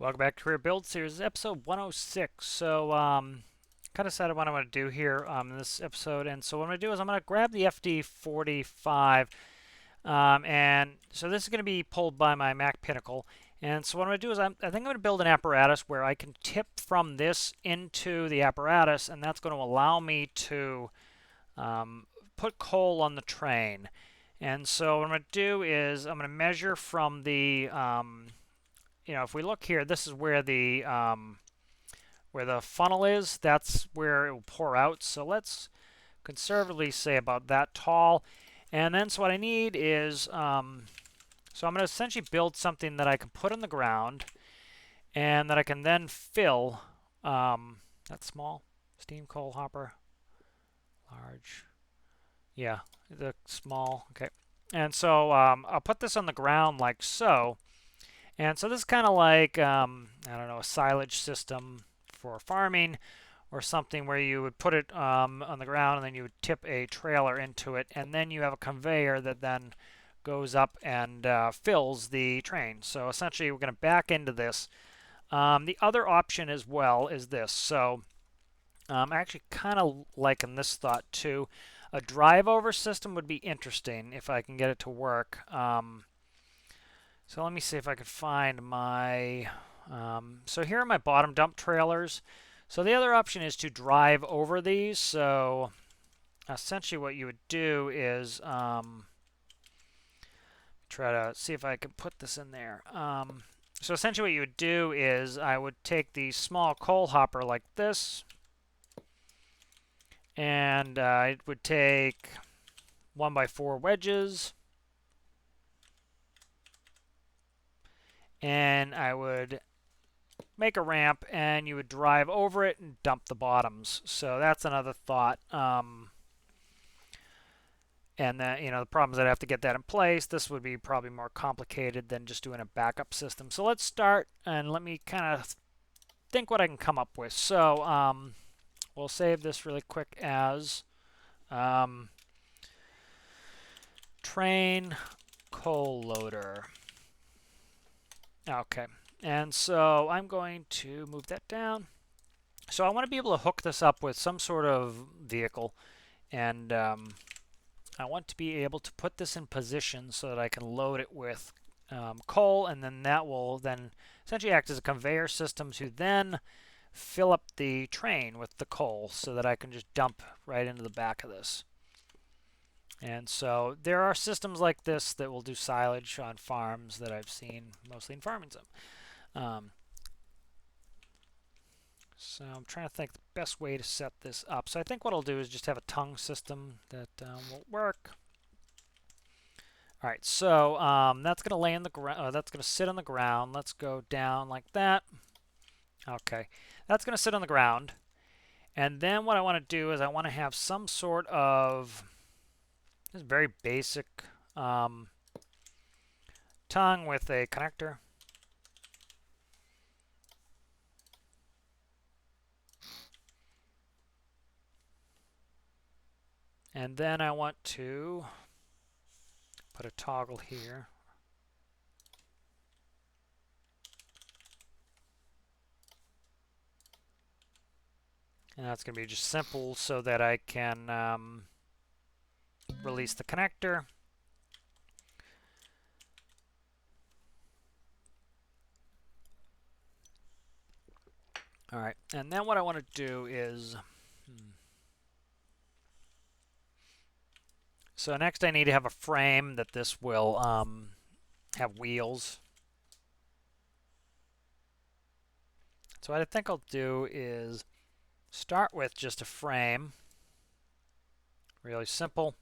Welcome back to Career Build Series, episode 106. Kind of decided what I'm going to do here in this episode. And so what I'm going to do is I'm going to grab the FD45. And so this is going to be pulled by my Mac Pinnacle. And so what I'm going to do is I think I'm going to build an apparatus where I can tip from this into the apparatus, and that's going to allow me to put coal on the train. And so what I'm going to do is I'm going to measure from the if we look here, this is where the funnel is. That's where it will pour out. So let's conservatively say about that tall. And then so what I need is, so I'm going to essentially build something that I can put on the ground and that I can then fill. That's small. Steam coal hopper. Large. Yeah, the small. Okay. And so I'll put this on the ground like so. And so this is kind of like, I don't know, a silage system for farming or something where you would put it on the ground and then you would tip a trailer into it, and then you have a conveyor that then goes up and fills the train. So essentially we're going to back into this. The other option as well is this. So I actually kind of liking this thought too. A drive over system would be interesting if I can get it to work. So let me see if I can find my, so here are my bottom dump trailers. So the other option is to drive over these. So essentially what you would do is, try to see if I can put this in there. So essentially what you would do is I would take the small coal hopper like this, and I would take 1x4 wedges, and I would make a ramp, and you would drive over it and dump the bottoms. So that's another thought. And then, the problem is I'd have to get that in place. This would be probably more complicated than just doing a backup system. So let's start, and let me kind of think what I can come up with. So we'll save this really quick as train coal loader. Okay. And so I'm going to move that down. So I want to be able to hook this up with some sort of vehicle, and I want to be able to put this in position so that I can load it with coal, and then that will then essentially act as a conveyor system to then fill up the train with the coal so that I can just dump right into the back of this. And so there are systems like this that will do silage on farms that I've seen, mostly in farming sim. So I'm trying to think the best way to set this up. So I think what I'll do is just have a tongue system that will work. All right, so that's going to lay in the ground. That's going to sit on the ground. Let's go down like that. Okay, that's going to sit on the ground. And then what I want to do is I want to have some sort of this very basic tongue with a connector. And then I want to put a toggle here. And that's going to be just simple so that I can release the connector. All right, and then what I want to do is, so next I need to have a frame that this will have wheels. So what I think I'll do is start with just a frame, really simple.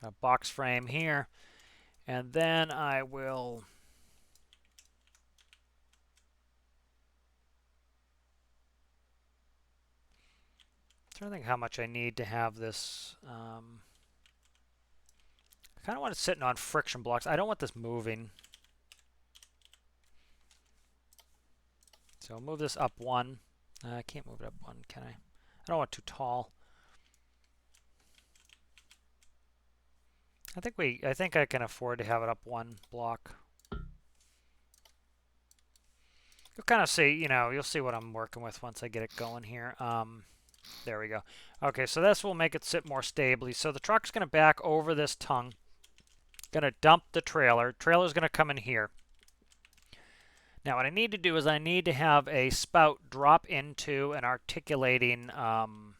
Got a box frame here, and then I will trying to think how much I need to have this. I kind of want it sitting on friction blocks. I don't want this moving. So I'll move this up one. I can't move it up one, can I? I don't want it too tall. I think I can afford to have it up one block. You'll kind of see, you'll see what I'm working with once I get it going here. There we go. Okay, so this will make it sit more stably. So the truck's going to back over this tongue, going to dump the trailer. Trailer's going to come in here. Now what I need to do is I need to have a spout drop into an articulating arm,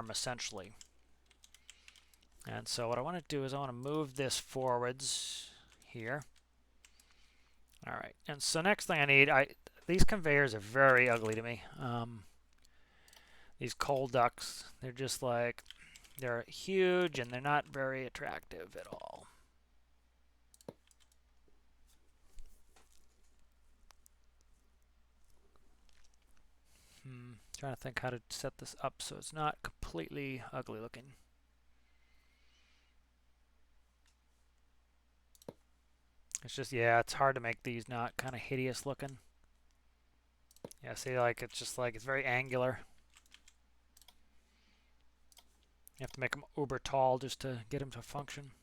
essentially. And so what I want to do is I want to move this forwards here. All right, and so next thing I need, these conveyors are very ugly to me. These coal ducts, they're just like, they're huge and they're not very attractive at all. Trying to think how to set this up so it's not completely ugly looking. It's just, yeah, it's hard to make these not kind of hideous looking. Yeah, see, like, it's just like, it's very angular. You have to make them uber tall just to get them to function.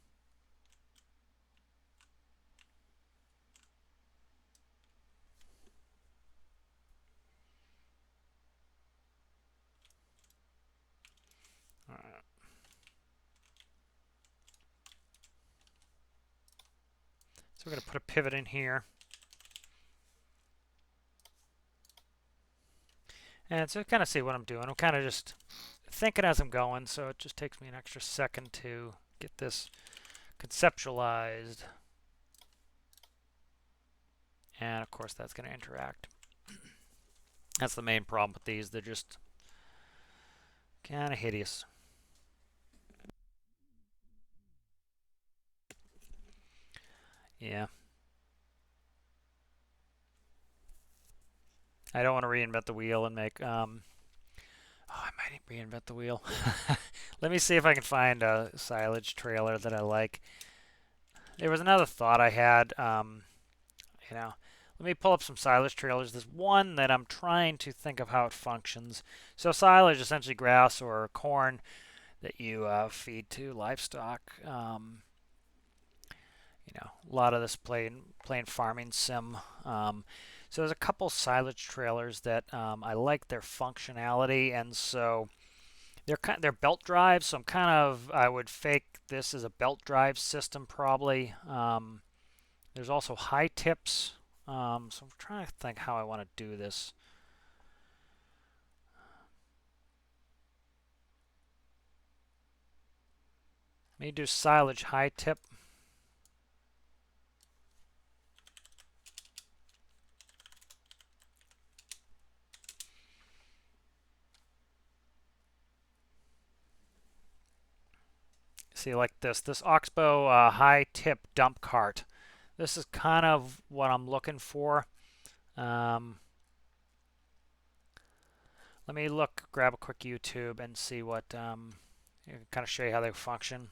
All right. So we're going to put a pivot in here. And so kind of see what I'm doing. I'm kind of just thinking as I'm going, so it just takes me an extra second to get this conceptualized. And of course that's going to interact. That's the main problem with these. They're just kind of hideous. Yeah. I don't want to reinvent the wheel and make I might reinvent the wheel. Let me see if I can find a silage trailer that I like. There was another thought I had. Let me pull up some silage trailers. There's one that I'm trying to think of how it functions. So silage is essentially grass or corn that you feed to livestock. A lot of this playing farming sim. So there's a couple silage trailers that I like their functionality, and so they're belt drives. So I would fake this as a belt drive system probably. There's also high tips. So I'm trying to think how I want to do this. Maybe do silage high tip. See, like this Oxbow high tip dump cart. This is kind of what I'm looking for. Let me grab a quick YouTube and see what, kind of show you how they function.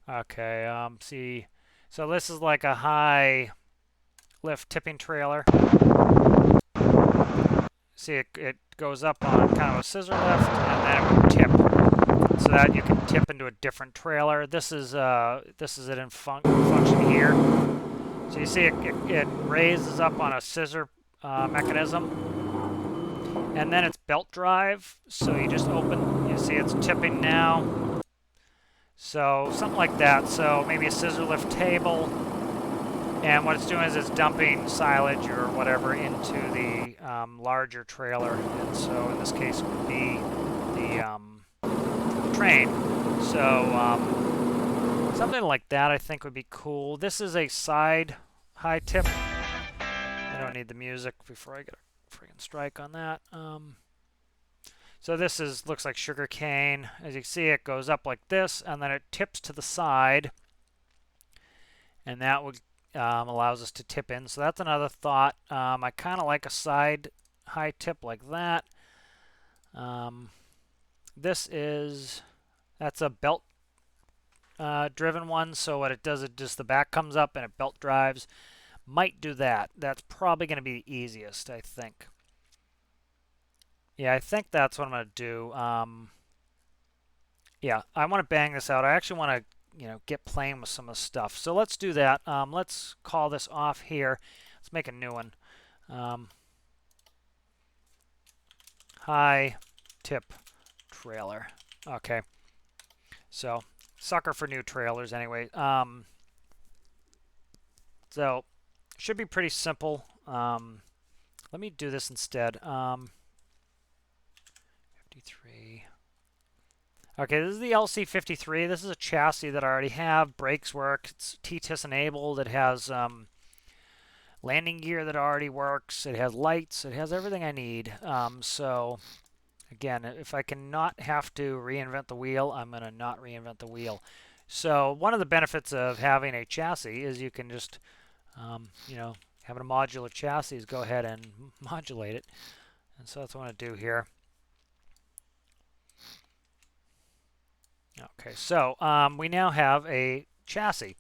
Okay, see, so this is like a high lift tipping trailer. See, it goes up on kind of a scissor lift, and then it would tip, so that you can tip into a different trailer. This is it in function here. So you see, it raises up on a scissor mechanism, and then it's belt drive. So you just open. You see, it's tipping now. So something like that. So maybe a scissor lift table. And what it's doing is it's dumping silage or whatever into the larger trailer. And so in this case it would be the train. So something like that I think would be cool. This is a side high tip. I don't need the music before I get a friggin' strike on that. So this looks like sugar cane. As you can see, it goes up like this, and then it tips to the side. And that would allows us to tip in. So that's another thought. I kind of like a side high tip like that. That's a belt driven one. So what it does, it just the back comes up and it belt drives. Might do that. That's probably going to be the easiest, I think. Yeah, I think that's what I'm going to do. Yeah, I want to bang this out. I actually want to get playing with some of the stuff. So let's do that. Let's call this off here. Let's make a new one. High tip trailer. Okay. So sucker for new trailers anyway. So should be pretty simple. Let me do this instead. 53. Okay, this is the LC53. This is a chassis that I already have. Brakes work. It's TTIS enabled. It has landing gear that already works. It has lights. It has everything I need. So again, if I can not have to reinvent the wheel, I'm going to not reinvent the wheel. So one of the benefits of having a chassis is you can just, having a modular chassis is go ahead and modulate it. And so that's what I want to do here. Okay, so we now have a chassis.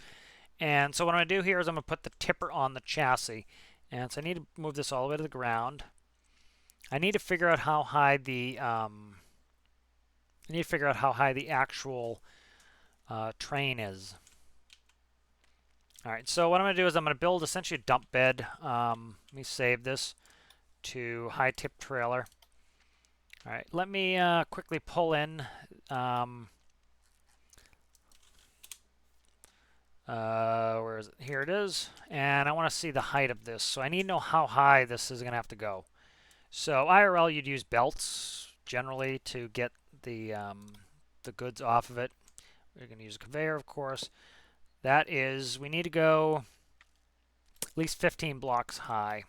And so what I'm going to do here is I'm going to put the tipper on the chassis. And so I need to move this all the way to the ground. I need to figure out how high the actual train is. All right, so what I'm going to do is I'm going to build essentially a dump bed. Let me save this to high tip trailer. All right, let me quickly pull in. Where is it? Here it is. And I want to see the height of this. So I need to know how high this is going to have to go. So IRL, you'd use belts generally to get the goods off of it. We're going to use a conveyor, of course. That is, we need to go at least 15 blocks high.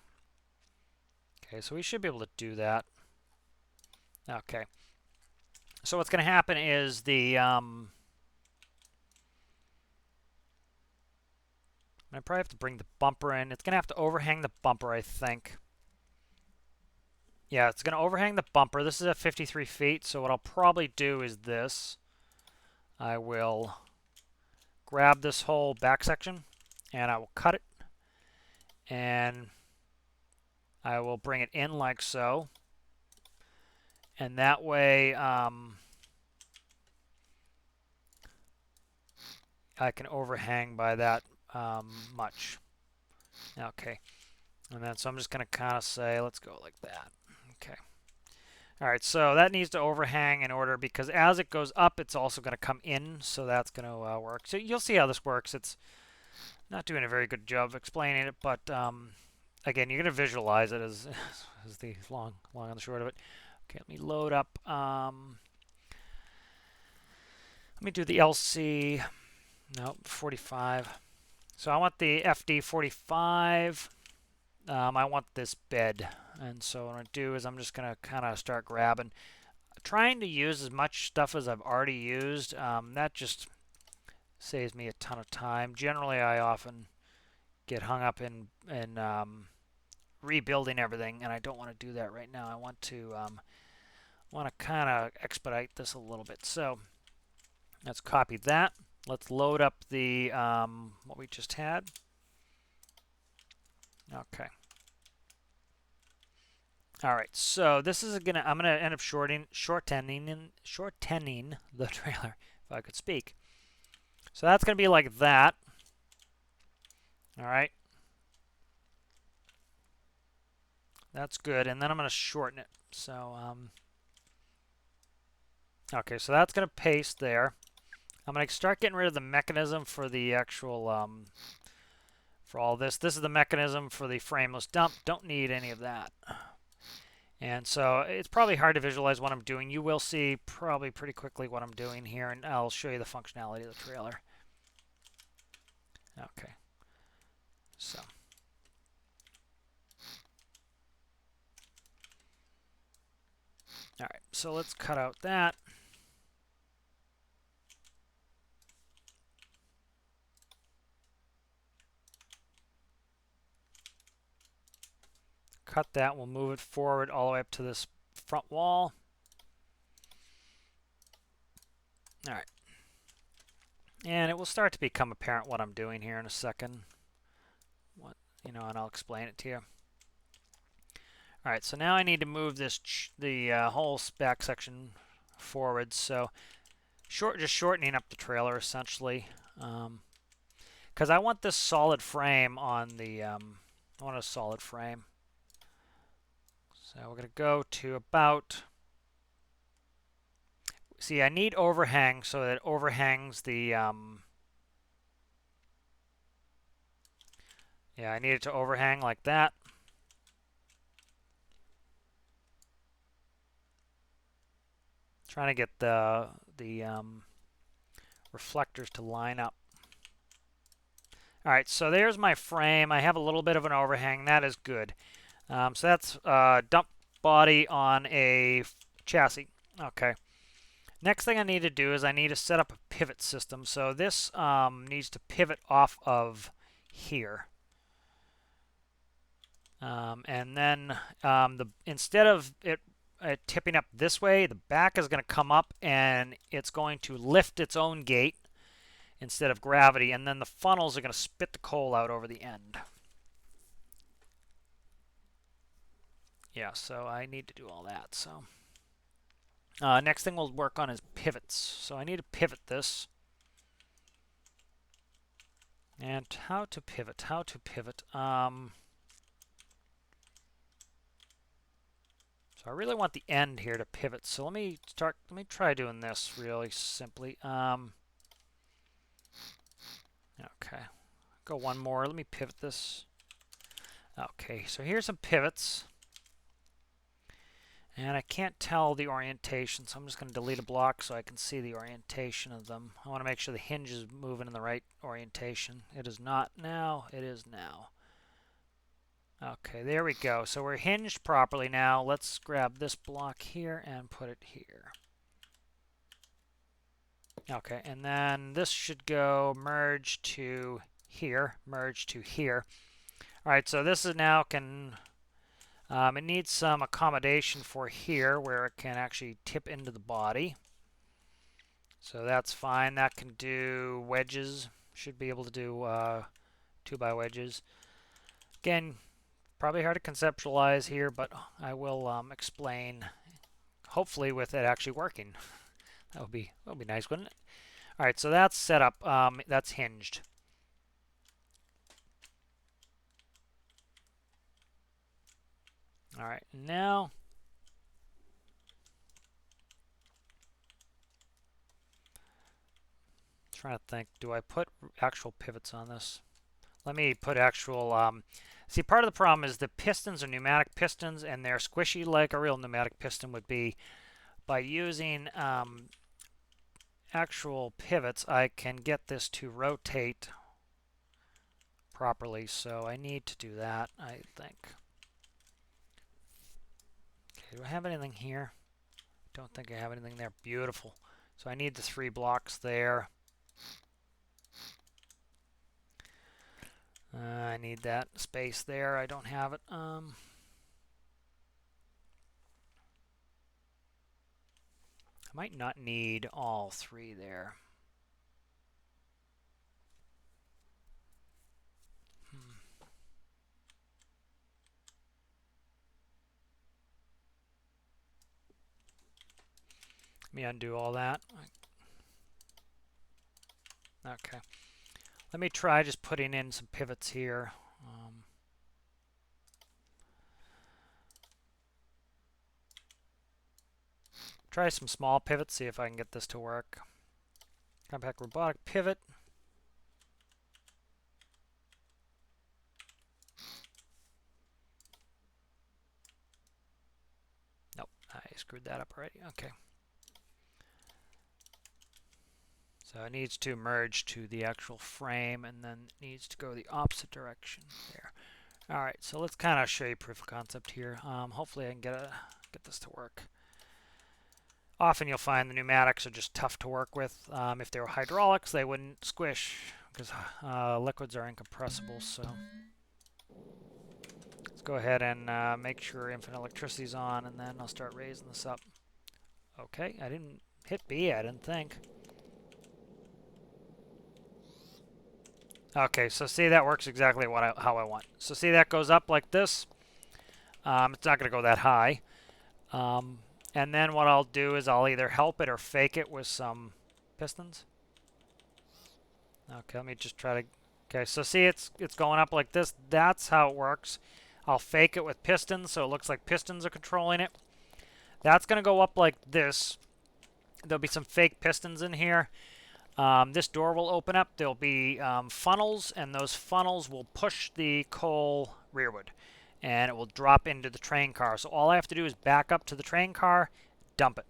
Okay, so we should be able to do that. Okay. So what's going to happen is the I probably have to bring the bumper in. It's going to have to overhang the bumper, I think. Yeah, it's going to overhang the bumper. This is at 53 feet, so what I'll probably do is this. I will grab this whole back section, and I will cut it. And I will bring it in like so. And that way I can overhang by that much. Okay. And then so I'm just going to kind of say, let's go like that. Okay. All right, so that needs to overhang in order because as it goes up, it's also going to come in, so that's going to work. So you'll see how this works. It's not doing a very good job of explaining it, but again, you're going to visualize it as the long and the short of it. Okay, let me load up. Let me do the LC. No, 45. So I want the FD45. I want this bed. And so what I'm going to do is I'm just going to kind of start grabbing. Trying to use as much stuff as I've already used. That just saves me a ton of time. Generally, I often get hung up in rebuilding everything, and I don't want to do that right now. I want to kind of expedite this a little bit. So let's copy that. Let's load up the what we just had. Okay. All right. So this is I'm gonna end up shortening the trailer, if I could speak. So that's gonna be like that. All right. That's good. And then I'm gonna shorten it. So okay. So that's gonna paste there. I'm going to start getting rid of the mechanism for the actual, for all this. This is the mechanism for the frameless dump. Don't need any of that. And so it's probably hard to visualize what I'm doing. You will see probably pretty quickly what I'm doing here, and I'll show you the functionality of the trailer. Okay. So. All right, so let's cut out that. Cut that. We'll move it forward all the way up to this front wall. All right. And it will start to become apparent what I'm doing here in a second. And I'll explain it to you. All right, so now I need to move the whole back section forward. So just shortening up the trailer essentially. Because I want this solid frame on the, I want a solid frame. So we're going to go to about, see, I need overhang so that it overhangs the, yeah, I need it to overhang like that. Trying to get the reflectors to line up. All right, so there's my frame. I have a little bit of an overhang. That is good. So that's dump body on a chassis. Okay. Next thing I need to do is I need to set up a pivot system. So this needs to pivot off of here. And then instead of it tipping up this way, the back is going to come up and it's going to lift its own gate instead of gravity, and then the funnels are going to spit the coal out over the end. Yeah, so I need to do all that. So next thing we'll work on is pivots. So I need to pivot this. And how to pivot, so I really want the end here to pivot. So let me try doing this really simply. Okay, go one more. Let me pivot this. Okay, so here's some pivots. And I can't tell the orientation, so I'm just going to delete a block so I can see the orientation of them. I want to make sure the hinge is moving in the right orientation. It is not now. It is now. Okay, there we go. So we're hinged properly now. Let's grab this block here and put it here. Okay, and then this should go merge to here, merge to here. All right, so this is now can, it needs some accommodation for here where it can actually tip into the body. So that's fine. That can do wedges. Should be able to do 2x wedges. Again, probably hard to conceptualize here, but I will explain, hopefully with it actually working. That would be nice, wouldn't it? All right, so that's set up. That's hinged. All right, now trying to think, do I put actual pivots on this? Let me put actual, see, part of the problem is the pistons are pneumatic pistons and they're squishy like a real pneumatic piston would be. By using actual pivots, I can get this to rotate properly, so I need to do that, I think. Okay, do I have anything here? Don't think I have anything there. Beautiful. So I need the 3 blocks there. I need that space there. I don't have it. I might not need all 3 there. Let me undo all that. Okay. Let me try just putting in some pivots here. Try some small pivots, see if I can get this to work. Compact robotic pivot. Nope, I screwed that up already. Okay. So it needs to merge to the actual frame and then it needs to go the opposite direction there. All right, so let's kind of show you proof of concept here. Hopefully I can get this to work. Often you'll find the pneumatics are just tough to work with. If they were hydraulics, they wouldn't squish because liquids are incompressible. So let's go ahead and make sure infinite electricity is on, and then I'll start raising this up. Okay, I didn't hit B, I didn't think. Okay, so see, that works exactly how I want. So see, that goes up like this. It's not going to go that high. And then what I'll do is I'll either help it or fake it with some pistons. Okay, let me just try to... Okay, so see it's going up like this. That's how it works. I'll fake it with pistons so it looks like pistons are controlling it. That's going to go up like this. There'll be some fake pistons in here. This door will open up. There'll be funnels, and those funnels will push the coal rearward, and it will drop into the train car. So all I have to do is back up to the train car, dump it.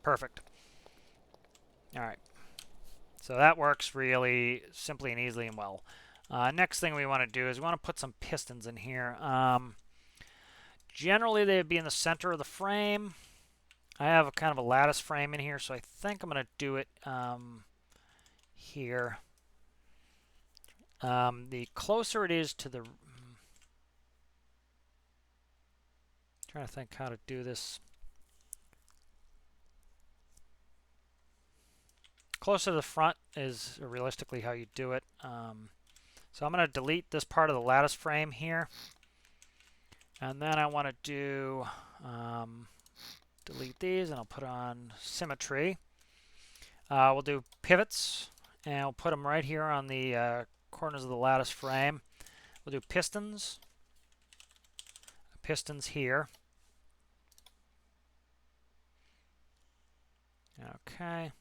Perfect. All right. So that works really simply and easily and well. Next thing we want to do is we want to put some pistons in here. Generally, they would be in the center of the frame. I have a kind of a lattice frame in here, so I think I'm going to do it here. The closer it is to the... trying to think how to do this. Closer to the front is realistically how you do it. So I'm going to delete this part of the lattice frame here. And then I want to do... delete these, and I'll put on symmetry. We'll do pivots, and we'll put them right here on the corners of the lattice frame. We'll do pistons. Pistons here. Okay.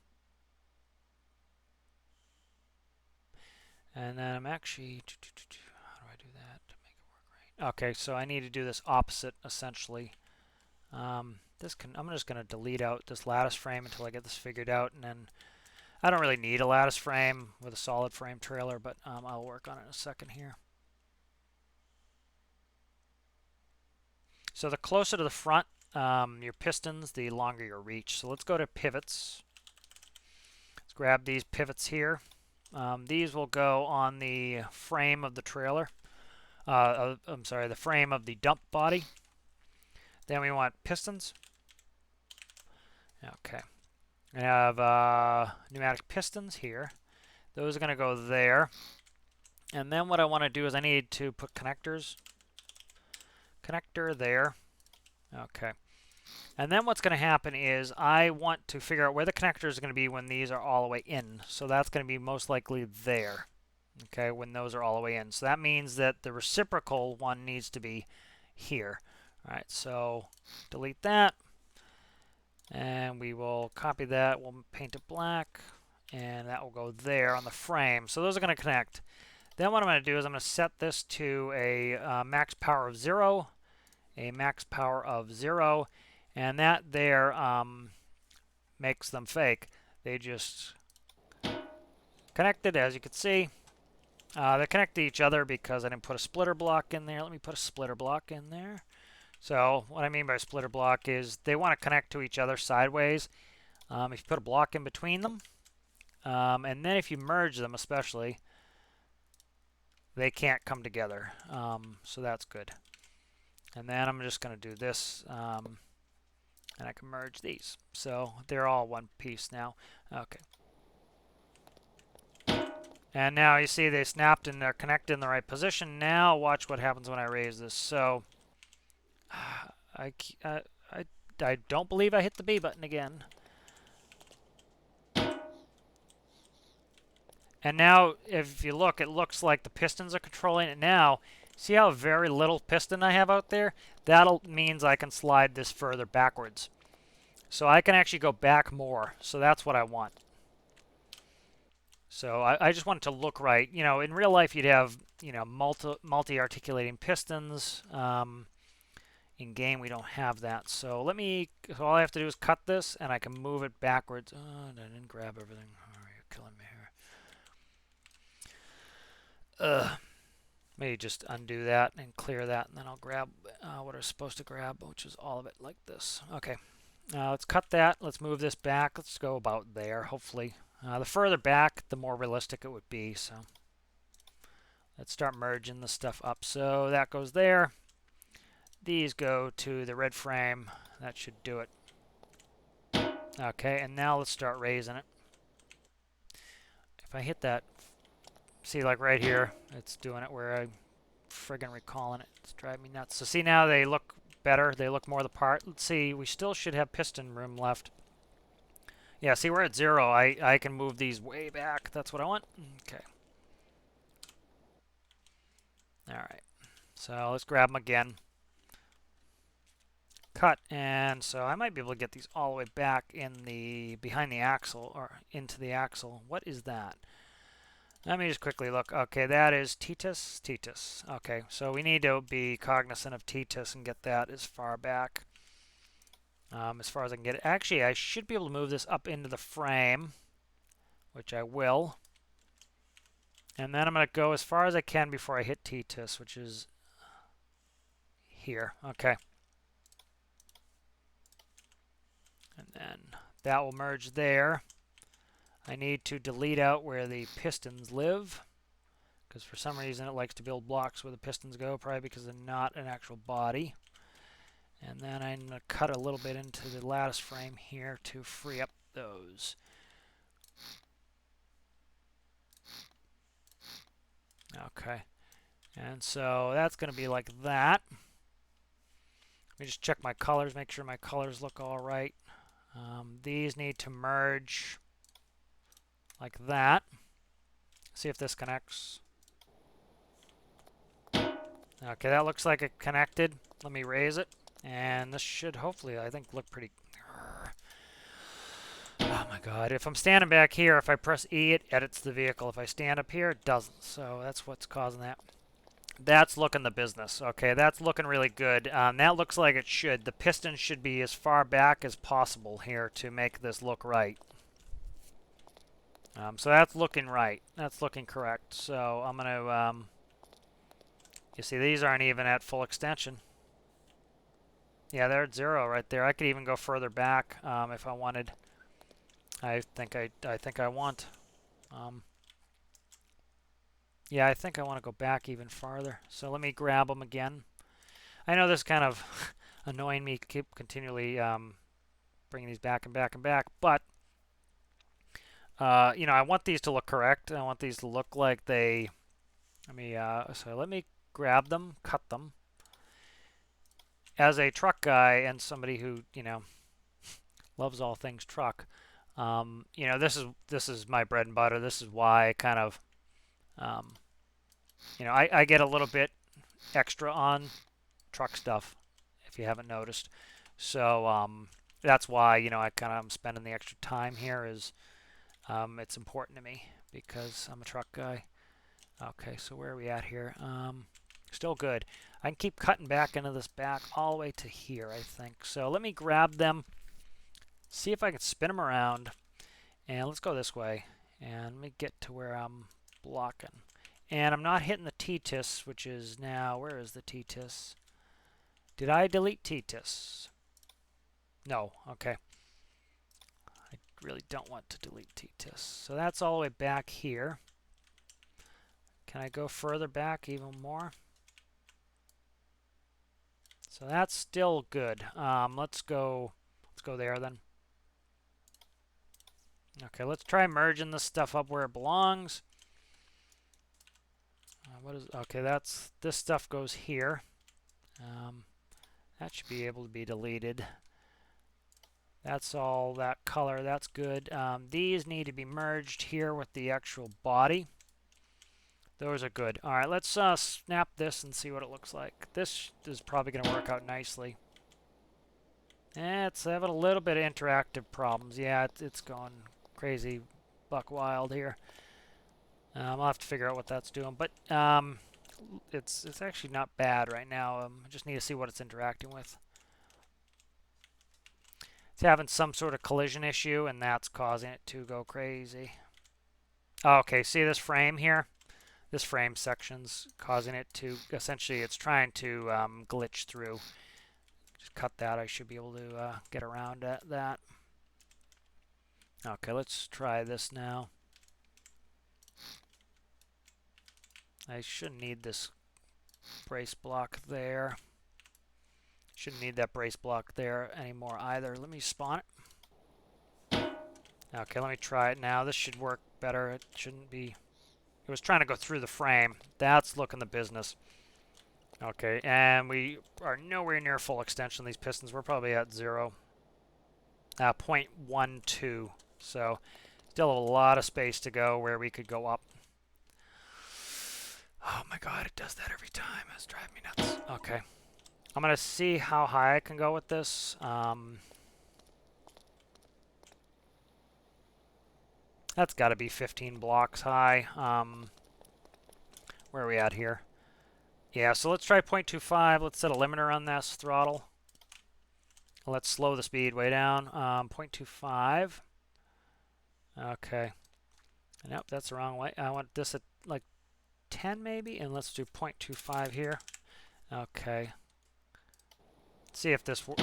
And then I'm actually... how do I do that to make it work right? Okay, so I need to do this opposite, essentially. I'm just going to delete out this lattice frame until I get this figured out, and then I don't really need a lattice frame with a solid frame trailer, but I'll work on it in a second here. So the closer to the front your pistons, the longer your reach. So let's go to pivots. Let's grab these pivots here. These will go on the frame of the trailer. I'm sorry, the frame of the dump body. Then we want pistons. Okay. I have pneumatic pistons here. Those are going to go there. And then what I want to do is I need to put connectors. Connector there. Okay. And then what's going to happen is I want to figure out where the connectors are going to be when these are all the way in. So that's going to be most likely there. Okay, when those are all the way in. So that means that the reciprocal one needs to be here. All right, so delete that. And we will copy that. We'll paint it black. And that will go there on the frame. So those are going to connect. Then what I'm going to do is I'm going to set this to a max power of 0. A max power of 0. And that there makes them fake. They just connected, as you can see. They connect to each other because I didn't put a splitter block in there. Let me put a splitter block in there. So what I mean by splitter block is they want to connect to each other sideways. If you put a block in between them, and then if you merge them especially, they can't come together. So that's good. And then I'm just going to do this, and I can merge these. So they're all one piece now. Okay. And now you see they snapped and they're connected in the right position. Now watch what happens when I raise this. So I don't believe I hit the B button again. And now if you look, it looks like the pistons are controlling it now. See how very little piston I have out there? That means I can slide this further backwards. So I can actually go back more. So that's what I want. So I just want it to look right. You know, in real life you'd have, you know, multi-articulating pistons. In game we don't have that. So all I have to do is cut this and I can move it backwards. Oh, and I didn't grab everything. Oh, you're killing me here. Maybe just undo that and clear that, and then I'll grab what I was supposed to grab, which is all of it like this. Okay, let's cut that. Let's move this back. Let's go about there, hopefully. The further back, the more realistic it would be. So let's start merging the stuff up. So that goes there. These go to the red frame. That should do it. Okay, and now let's start raising it. If I hit that, see, like right here, it's doing it where I'm friggin' recalling it. It's driving me nuts. So see, now they look better. They look more the part. Let's see, we still should have piston room left. Yeah, see, we're at 0. I can move these way back. That's what I want. Okay. All right. So let's grab them again. Cut, and so I might be able to get these all the way back in the behind the axle or into the axle. What is that? Let me just quickly look. Okay, that is Titus. Titus. Okay, so we need to be cognizant of Titus and get that as far back as far as I can get it. Actually, I should be able to move this up into the frame, which I will. And then I'm going to go as far as I can before I hit Titus, which is here. Okay. And then that will merge there. I need to delete out where the pistons live, because for some reason it likes to build blocks where the pistons go, probably because they're not an actual body. And then I'm going to cut a little bit into the lattice frame here to free up those. Okay. And so that's going to be like that. Let me just check my colors, make sure my colors look all right. These need to merge like that. See if this connects. Okay, that looks like it connected. Let me raise it. And this should hopefully, I think, look pretty... Oh my god. If I'm standing back here, if I press E, it edits the vehicle. If I stand up here, it doesn't. So that's what's causing that. That's looking the business. Okay, that's looking really good. That looks like it should. The piston should be as far back as possible here to make this look right. So that's looking right. That's looking correct. So I'm going to... you see, these aren't even at full extension. Yeah, they're at 0 right there. I could even go further back if I wanted. I think I want. Yeah, I think I want to go back even farther. So let me grab them again. I know this is kind of annoying me, keep continually bringing these back and back and back, but you know, I want these to look correct. I want these to look like they. So let me grab them, cut them. As a truck guy and somebody who, you know, loves all things truck, you know, this is my bread and butter. This is why I kind of, you know, I get a little bit extra on truck stuff, if you haven't noticed. So that's why, you know, I kind of am spending the extra time here. Is it's important to me because I'm a truck guy. Okay, so where are we at here? Still good. I can keep cutting back into this back all the way to here, I think. So let me grab them, see if I can spin them around, and let's go this way. And let me get to where I'm blocking. And I'm not hitting the T-TIS, which is now, where is the T-TIS? Did I delete T-TIS? No, okay. I really don't want to delete T-TIS. So that's all the way back here. Can I go further back even more? So that's still good. Let's go there then. Okay, let's try merging this stuff up where it belongs. Okay, this stuff goes here. That should be able to be deleted. That's all that color, that's good. These need to be merged here with the actual body. Those are good. All right, let's snap this and see what it looks like. This is probably going to work out nicely. It's having a little bit of interactive problems. Yeah, it's going crazy buck wild here. I'll have to figure out what that's doing, but it's actually not bad right now. I just need to see what it's interacting with. It's having some sort of collision issue, and that's causing it to go crazy. Okay, see this frame here? This frame section's causing it to, essentially, it's trying to glitch through. Just cut that. I should be able to get around that. Okay, let's try this now. I shouldn't need this brace block there. Shouldn't need that brace block there anymore either. Let me spawn it. Okay, let me try it now. This should work better. It shouldn't be... It was trying to go through the frame. That's looking the business. Okay, and we are nowhere near full extension of these pistons. We're probably at 0. 0.12. So still a lot of space to go where we could go up. Oh my god, it does that every time. It's driving me nuts. Okay. I'm going to see how high I can go with this. That's got to be 15 blocks high. Where are we at here? Yeah, so let's try 0.25. Let's set a limiter on this throttle. Let's slow the speed way down. 0.25. Okay. Nope, that's the wrong way. I want this at like 10 maybe, and let's do 0.25 here. Okay. See if this, you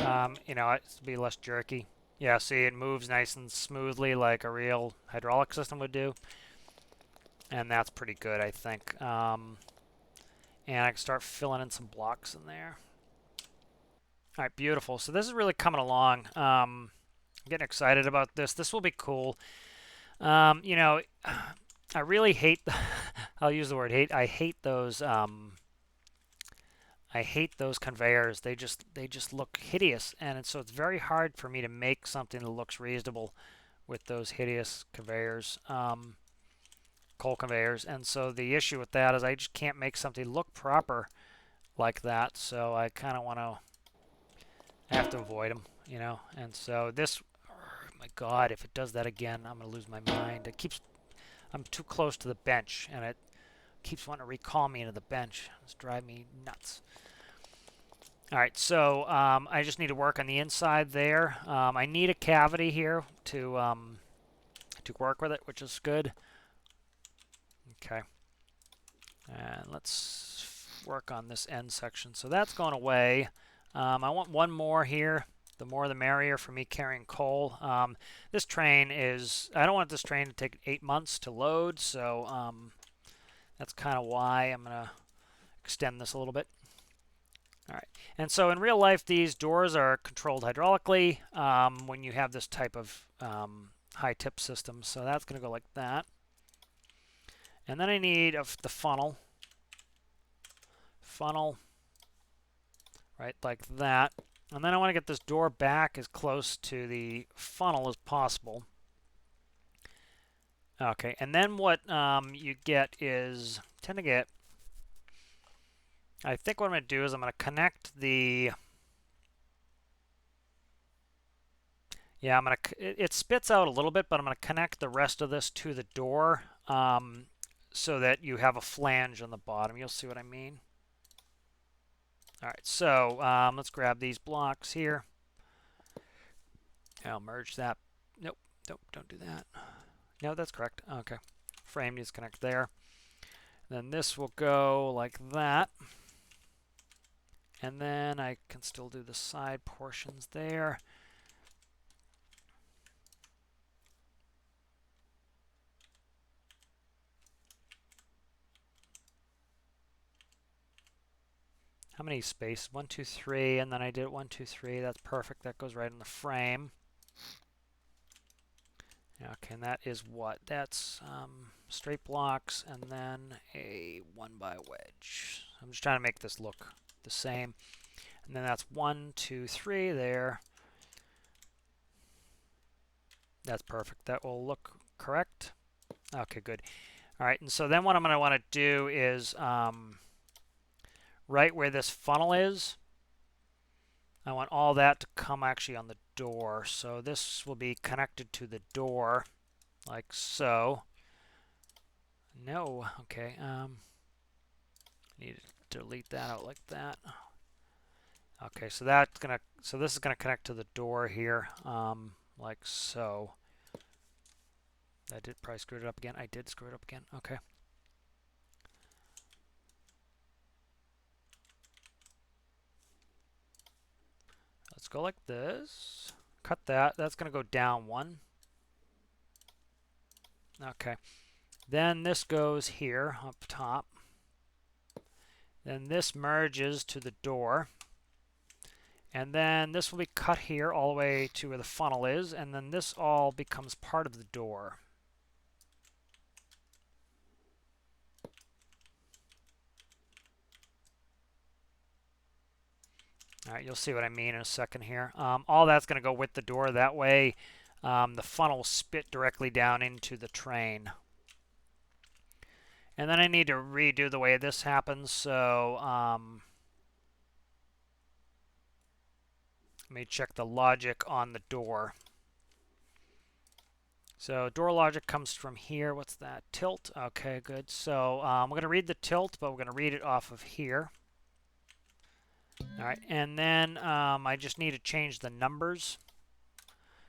know, it'll be less jerky. Yeah, see, it moves nice and smoothly like a real hydraulic system would do. And that's pretty good, I think. And I can start filling in some blocks in there. All right, beautiful. So this is really coming along. I'm getting excited about this. This will be cool. You know, I really hate, I'll use the word hate. I hate those conveyors. They just look hideous, and so it's very hard for me to make something that looks reasonable with those hideous conveyors, coal conveyors. And so the issue with that is I just can't make something look proper like that. So I kind of want to have to avoid them, you know. And so this, oh my God, if it does that again, I'm gonna lose my mind. I'm too close to the bench, and it keeps wanting to recall me into the bench. It's driving me nuts. All right, so I just need to work on the inside there. I need a cavity here to work with it, which is good. Okay, and let's work on this end section. So that's going away. I want one more here. The more the merrier for me carrying coal. This train is, I don't want this train to take 8 months to load, so that's kind of why I'm going to extend this a little bit. All right, and so in real life, these doors are controlled hydraulically when you have this type of high tip system. So that's going to go like that. And then I need the funnel, right, like that. And then I want to get this door back as close to the funnel as possible. Okay, and then what you get is, I think what I'm going to do is I'm going to connect the, yeah, it spits out a little bit, but I'm going to connect the rest of this to the door so that you have a flange on the bottom. You'll see what I mean. All right, so let's grab these blocks here. I'll merge that. Nope, don't do that. No, that's correct. Okay, frame needs to connect there. Then this will go like that. And then I can still do the side portions there. How many spaces? 1, 2, 3, and then I did 1, 2, 3. That's perfect. That goes right in the frame. Okay, and that is what? That's straight blocks and then a 1x wedge. I'm just trying to make this look the same. And then that's 1, 2, 3 there. That's perfect. That will look correct. Okay, good. All right, and so then what I'm going to want to do is right where this funnel is, I want all that to come actually on the door. So this will be connected to the door like so. No, okay. Need to delete that out like that. Okay, so this is gonna connect to the door here, like so. I did probably screw it up again. I did screw it up again. Okay. Let's go like this. Cut that. That's gonna go down 1. Okay. Then this goes here up top. Then this merges to the door. And then this will be cut here all the way to where the funnel is. And then this all becomes part of the door. All right, you'll see what I mean in a second here. All that's going to go with the door. That way the funnel will spit directly down into the train. And then I need to redo the way this happens, so let me check the logic on the door. So door logic comes from here. What's that? Tilt. Okay, good. So we're going to read the tilt, but we're going to read it off of here. All right, and then I just need to change the numbers.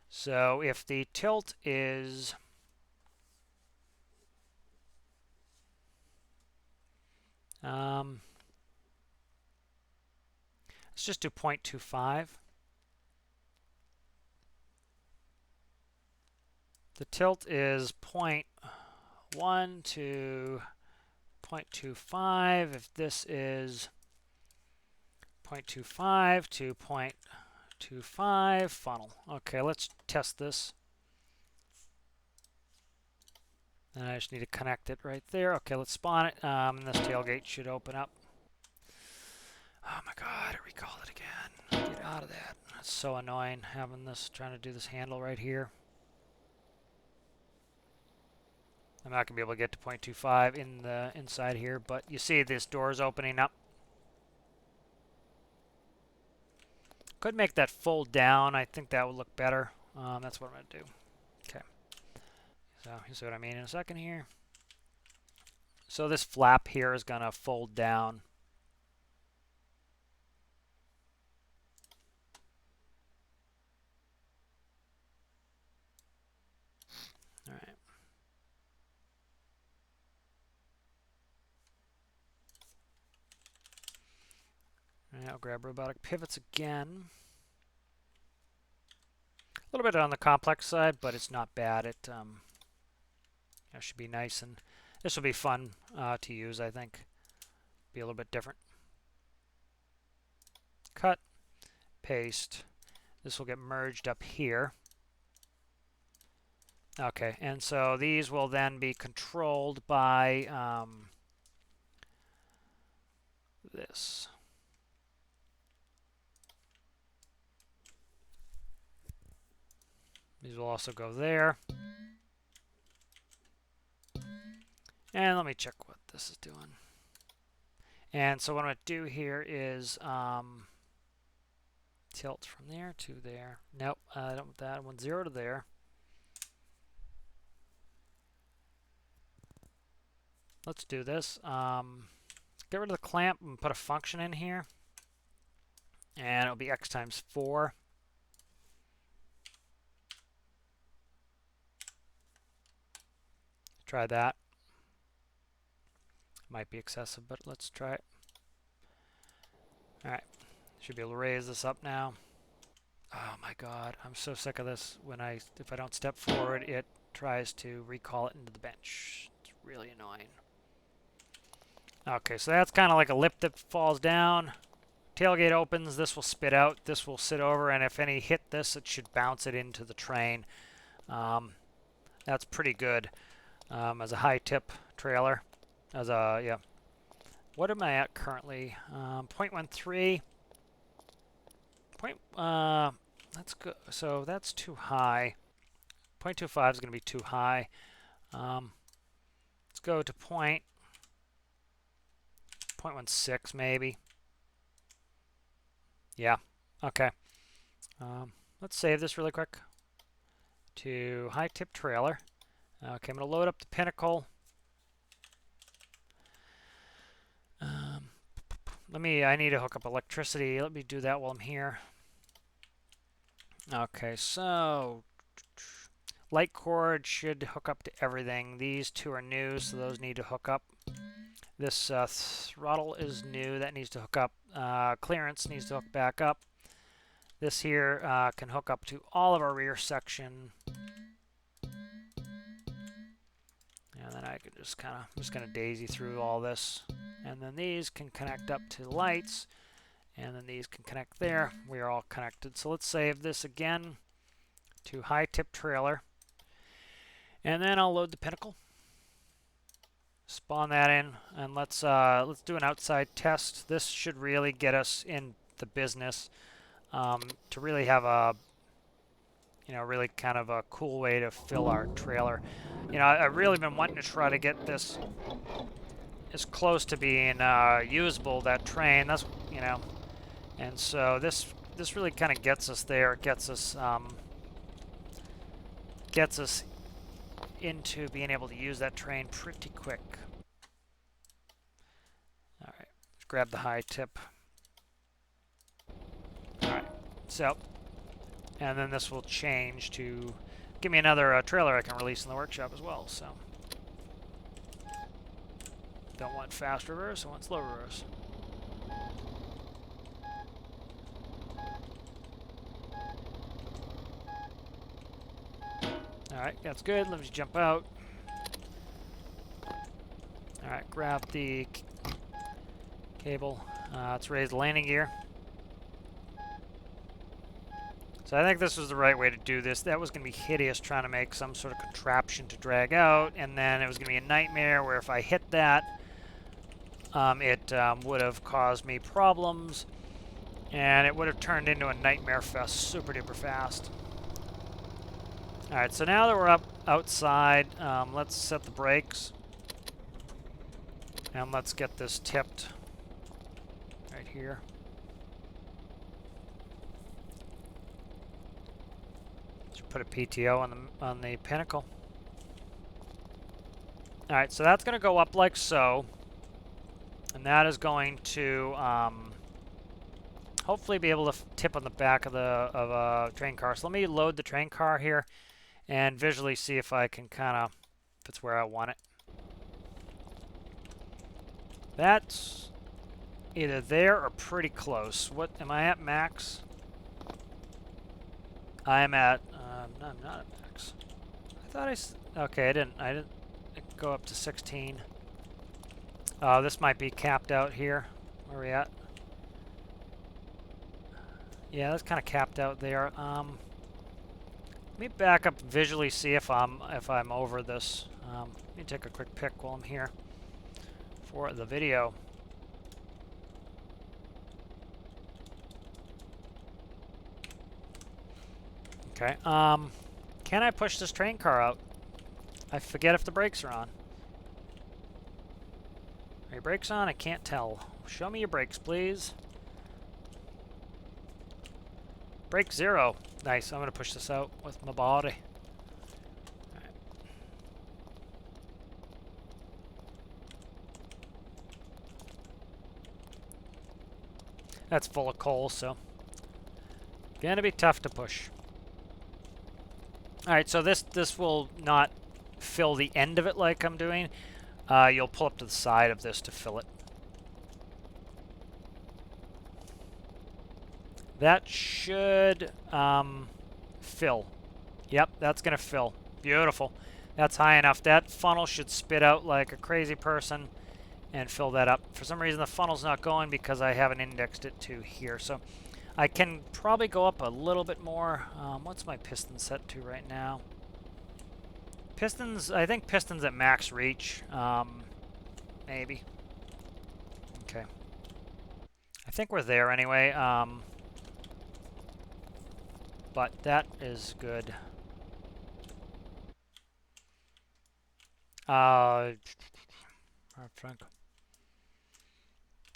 So if the tilt is let's just do 0.25. The tilt is 0.1 to 0.25. If this is 0.25 to 0.25 funnel. Okay, let's test this. And I just need to connect it right there. Okay, let's spawn it. And this tailgate should open up. Oh my god, I recall it again. Get out of that. That's so annoying having this, trying to do this handle right here. I'm not going to be able to get to 0.25 in the inside here, but you see this door is opening up. Could make that fold down. I think that would look better. That's what I'm going to do. Okay. So you see what I mean in a second here. So this flap here is going to fold down. All right. All right, I'll grab robotic pivots again. A little bit on the complex side, but it's not bad. It should be nice, and this will be fun to use, I think. Be a little bit different. Cut, paste. This will get merged up here. Okay, and so these will then be controlled by this. These will also go there. And let me check what this is doing. And so what I'm going to do here is tilt from there to there. Nope, I don't want that. I want 0 to there. Let's do this. Get rid of the clamp and put a function in here. And it'll be x times 4. Try that. Might be excessive, but let's try it. All right, should be able to raise this up now. Oh my god, I'm so sick of this. If I don't step forward, it tries to recall it into the bench. It's really annoying. Okay, so that's kind of like a lip that falls down. Tailgate opens, this will spit out, this will sit over, and if any hit this, it should bounce it into the train. That's pretty good as a high tip trailer. Yeah. What am I at currently? 0.13. That's good. So that's too high. 0.25 is going to be too high. Let's go to 0.16 maybe. Yeah. Okay. Let's save this really quick to high tip trailer. Okay, I'm going to load up the pinnacle. I need to hook up electricity. Let me do that while I'm here. Okay, so light cord should hook up to everything. These two are new, so those need to hook up. This throttle is new. That needs to hook up. Clearance needs to hook back up. This here can hook up to all of our rear section. And then I can just I'm just going to daisy through all this. And then these can connect up to the lights. And then these can connect there. We are all connected. So let's save this again to high tip trailer. And then I'll load the pinnacle. Spawn that in, and let's do an outside test. This should really get us in the business to really have a you know, really kind of a cool way to fill our trailer. You know, I've really been wanting to try to get this as close to being usable, that train. That's, you know, and so this really kind of gets us there. It gets us into being able to use that train pretty quick. All right, let's grab the high tip. All right, so, and then this will change to give me another trailer I can release in the workshop as well. So, don't want fast reverse, I want slow reverse. Alright, that's good. Let me just jump out. Alright, grab the cable. Let's raise the landing gear. So I think this was the right way to do this. That was going to be hideous trying to make some sort of contraption to drag out, and then it was going to be a nightmare where if I hit that, it would have caused me problems, and it would have turned into a nightmare fest super duper fast. Alright, so now that we're up outside, let's set the brakes. And let's get this tipped right here. Just put a PTO on the pinnacle. Alright, so that's going to go up like so. And that is going to hopefully be able to tip on the back of a train car. So let me load the train car here and visually see if I can kind of, if it's where I want it. That's either there or pretty close. What, am I at max? I am at, no, I'm not at max. I thought okay, I didn't go up to 16. This might be capped out here. Where are we at? Yeah, that's kind of capped out there. Let me back up and visually see if I'm over this. Let me take a quick pic while I'm here for the video. Okay. Can I push this train car out? I forget if the brakes are on. Are your brakes on? I can't tell. Show me your brakes, please. Brake 0. Nice. I'm going to push this out with my body. All right. That's full of coal, so going to be tough to push. All right, so this will not fill the end of it like I'm doing. You'll pull up to the side of this to fill it. That should fill. Yep, that's going to fill. Beautiful. That's high enough. That funnel should spit out like a crazy person and fill that up. For some reason, the funnel's not going because I haven't indexed it to here. So I can probably go up a little bit more. What's my piston set to right now? Pistons, I think pistons at max reach. Maybe. Okay. I think we're there anyway. But that is good.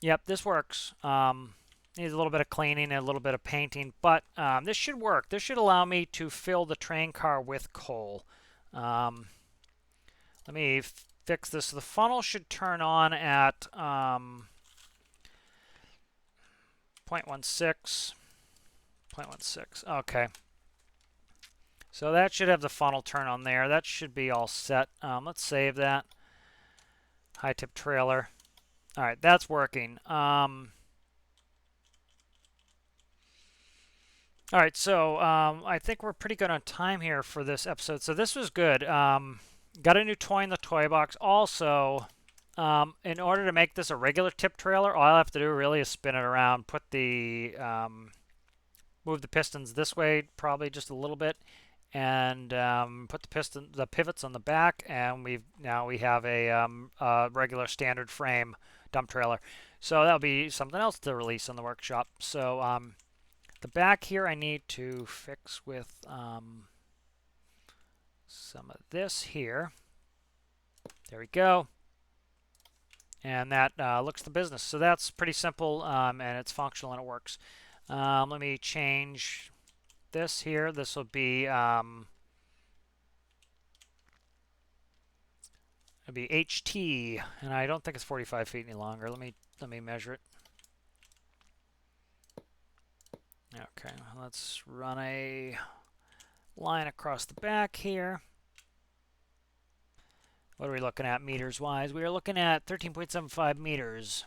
Yep, this works. Needs a little bit of cleaning and a little bit of painting, but this should work. This should allow me to fill the train car with coal. Let me fix this. The funnel should turn on at 0.16. 0.16. Okay. So that should have the funnel turn on there. That should be all set. Let's save that. High tip trailer. All right, that's working. All right, so I think we're pretty good on time here for this episode. So this was good. Got a new toy in the toy box. Also, in order to make this a regular tip trailer, all I have to do really is spin it around, put the move the pistons this way, probably just a little bit, and put the pivots on the back, and we have a regular standard frame dump trailer. So that'll be something else to release in the workshop. So The back here I need to fix with some of this here. There we go. And that looks the business. So that's pretty simple, and it's functional and it works. Let me change this here. This will be it'll be HT, and I don't think it's 45 feet any longer. Let me measure it. Okay, let's run a line across the back here. What are we looking at meters-wise? We are looking at 13.75 meters.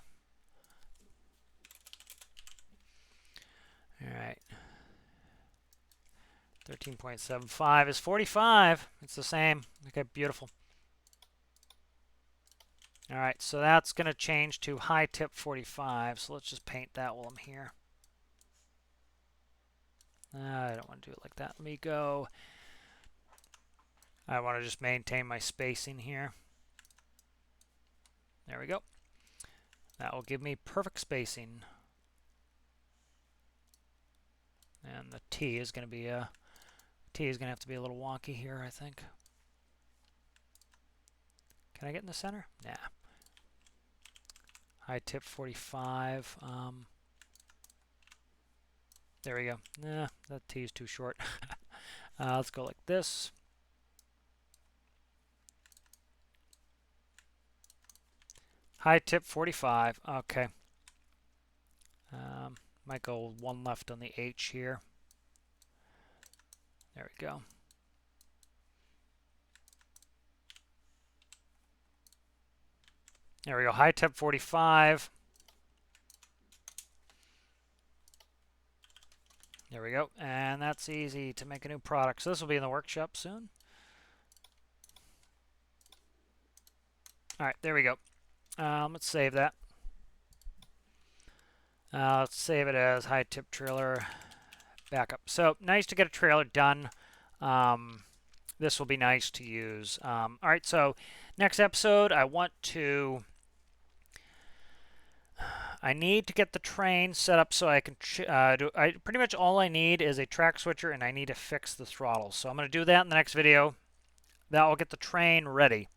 All right. 13.75 is 45. It's the same. Okay, beautiful. All right, so that's going to change to high tip 45. So let's just paint that while I'm here. I don't want to do it like that. Let me go. I want to just maintain my spacing here. There we go. That will give me perfect spacing. And the T is going to be have to be a little wonky here, I think. Can I get in the center? Nah. High tip 45. There we go. Nah, that T is too short. Let's go like this. High tip 45. Okay. Might go one left on the H here. There we go. There we go. High tip 45. There we go. And that's easy to make a new product. So this will be in the workshop soon. All right, there we go. Let's save that. Let's save it as high tip trailer backup. So nice to get a trailer done. This will be nice to use. All right, so next episode, I need to get the train set up so I can pretty much all I need is a track switcher, and I need to fix the throttle. So I'm going to do that in the next video. That will get the train ready.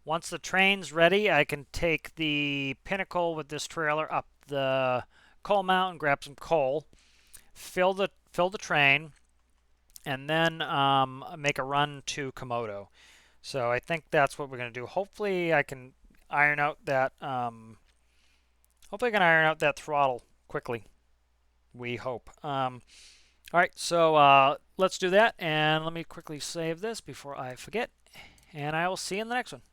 Once the train's ready, I can take the pinnacle with this trailer up the coal mountain, grab some coal, fill the train, and then make a run to Komodo. So I think that's what we're going to do. Hopefully I can iron out that throttle quickly. We hope. All right, so let's do that, and let me quickly save this before I forget, and I will see you in the next one.